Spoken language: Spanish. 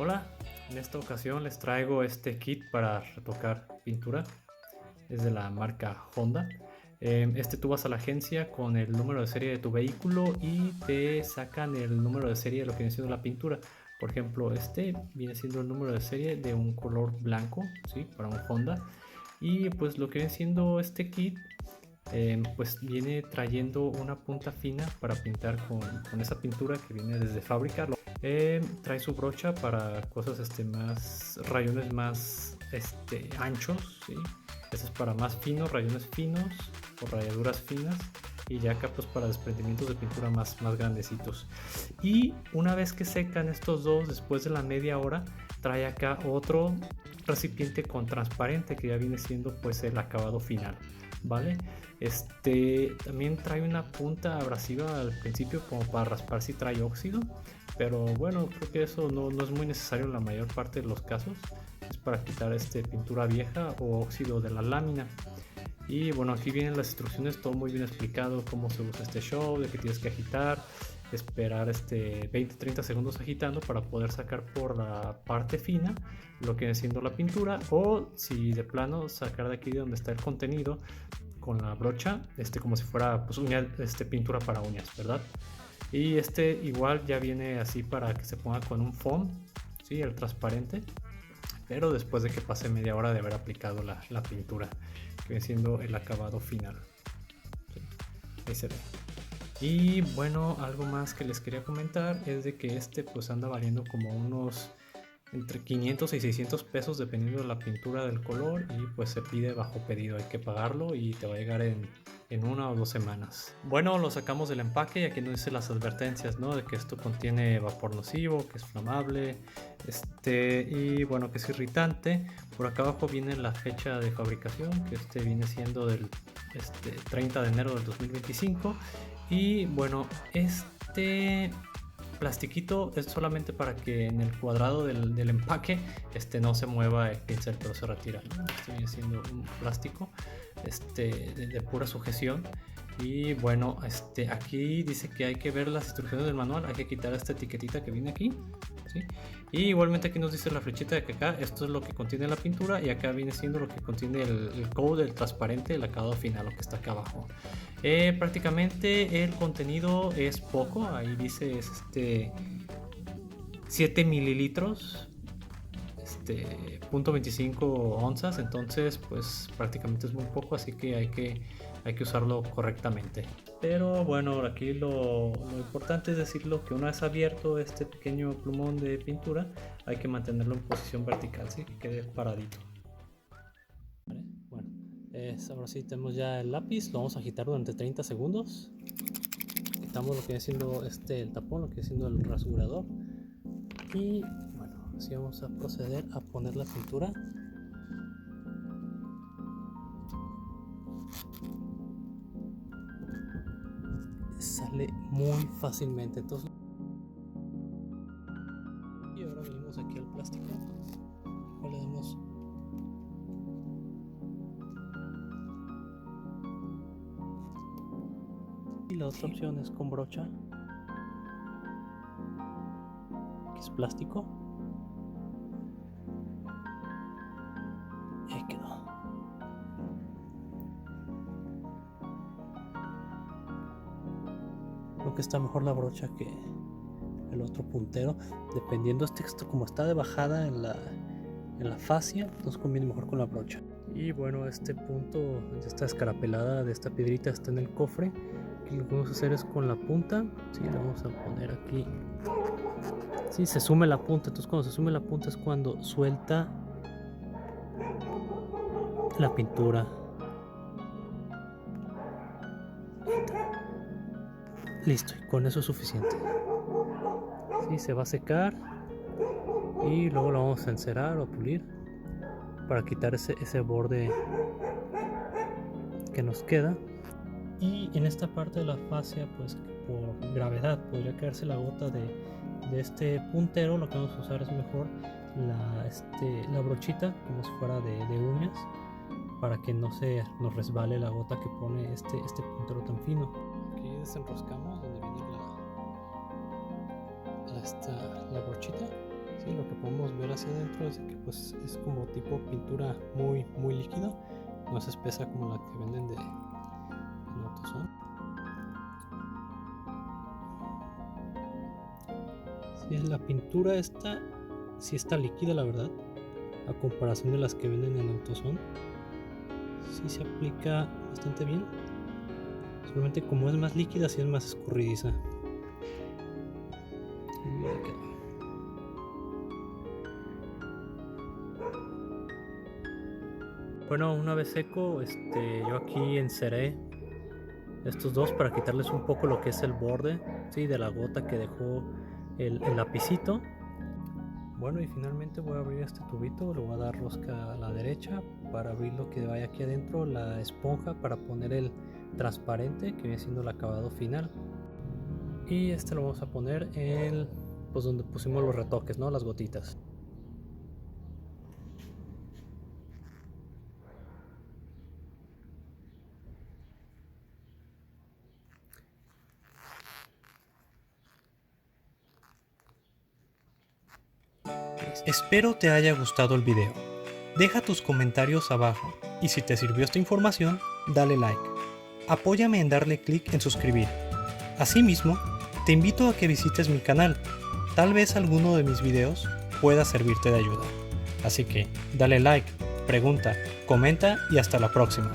Hola, en esta ocasión les traigo este kit para retocar pintura. Es de la marca Honda. Tú vas a la agencia con el número de serie de tu vehículo y te sacan el número de serie de lo que viene siendo la pintura. Por ejemplo, este viene siendo el número de serie de un color blanco, ¿sí? Para un Honda. Y pues lo que viene siendo este kit, pues viene trayendo una punta fina para pintar con esa pintura que viene desde fábrica. Trae su brocha para cosas más rayones más anchos, ¿sí? Este es para más finos, rayones finos o rayaduras finas, y ya acá pues para desprendimientos de pintura más grandecitos. Y una vez que secan estos dos, después de la media hora, trae acá otro recipiente con transparente que ya viene siendo pues el acabado final, ¿vale? También trae una punta abrasiva al principio como para raspar si trae óxido, pero bueno, creo que eso no es muy necesario en la mayor parte de los casos. Es para quitar pintura vieja o óxido de la lámina. Y bueno, aquí vienen las instrucciones, todo muy bien explicado, cómo se usa este show, de que tienes que agitar, esperar 20-30 segundos agitando para poder sacar por la parte fina lo que viene siendo la pintura, o si de plano sacar de aquí de donde está el contenido con la brocha, como si fuera pues pintura para uñas, ¿verdad? Y igual ya viene así para que se ponga con un foam, ¿sí? El transparente, pero después de que pase media hora de haber aplicado la pintura, que viene siendo el acabado final. Sí, ahí se ve. Y bueno, algo más que les quería comentar es de que pues anda valiendo como unos entre 500 y 600 pesos dependiendo de la pintura, del color, y pues se pide bajo pedido, hay que pagarlo y te va a llegar en 1 o 2 semanas. Bueno, lo sacamos del empaque y aquí nos dice las advertencias, ¿no? De que esto contiene vapor nocivo, que es flamable, y bueno, que es irritante. Por acá abajo viene la fecha de fabricación, que viene siendo del 30 de enero del 2025. Y bueno, plastiquito es solamente para que en el cuadrado del empaque no se mueva el pincel, pero se retira, ¿no? Viene siendo un plástico de pura sujeción. Y bueno, aquí dice que hay que ver las instrucciones del manual, hay que quitar esta etiquetita que viene aquí, ¿sí? Y igualmente aquí nos dice la flechita de que acá esto es lo que contiene la pintura, y acá viene siendo lo que contiene el code, el transparente, el acabado final, lo que está acá abajo. Prácticamente el contenido es poco, ahí dice 7 mililitros, 0.25 onzas, entonces pues prácticamente es muy poco, así que hay que usarlo correctamente. Pero bueno, aquí lo importante es decirlo, que una vez abierto este pequeño plumón de pintura, hay que mantenerlo en posición vertical, ¿sí? Que quede paradito. Vale, bueno, ahora sí tenemos ya el lápiz, lo vamos a agitar durante 30 segundos. Quitamos lo que viene siendo el tapón, lo que viene siendo el rasurador, y bueno, así vamos a proceder a poner la pintura. Sale muy fácilmente, entonces. Y ahora venimos aquí al plástico, o le damos y la otra opción es con brocha, que es plástico. Ahí quedó. Creo que está mejor la brocha que el otro puntero, dependiendo esto como está de bajada en la fascia, entonces conviene mejor con la brocha. Y bueno, este punto de esta escarapelada de esta piedrita está en el cofre. Aquí lo que vamos a hacer es con la punta, ¿sí? Le vamos a poner aquí, sí, se sume la punta, entonces cuando se sume la punta es cuando suelta la pintura. Listo, y con eso es suficiente. Sí, se va a secar y luego lo vamos a encerar o pulir para quitar ese borde que nos queda. Y en esta parte de la fascia, pues por gravedad podría caerse la gota de este puntero. Lo que vamos a usar es mejor la brochita, como si fuera de uñas, para que no se nos resbale la gota que pone este puntero tan fino. Aquí desenroscamos donde viene la brochita, Sí, lo que podemos ver hacia adentro es que pues es como tipo pintura muy líquida, no es espesa como la que venden en AutoZone. Sí, la pintura esta sí está líquida, la verdad, a comparación de las que venden en AutoZone. Sí se aplica bastante bien, solamente como es más líquida, sí es más escurridiza. Y ahí quedó. Bueno, una vez seco, yo aquí enceré estos dos para quitarles un poco lo que es el borde, ¿sí? De la gota que dejó el lapicito. Bueno, y finalmente voy a abrir este tubito, le voy a dar rosca a la derecha para abrir lo que vaya aquí adentro, la esponja para poner el transparente que viene siendo el acabado final. Y lo vamos a poner en pues donde pusimos los retoques, ¿no? Las gotitas. Espero te haya gustado el video. Deja tus comentarios abajo y si te sirvió esta información, dale like. Apóyame en darle clic en suscribir. Asimismo, te invito a que visites mi canal. Tal vez alguno de mis videos pueda servirte de ayuda. Así que dale like, pregunta, comenta y hasta la próxima.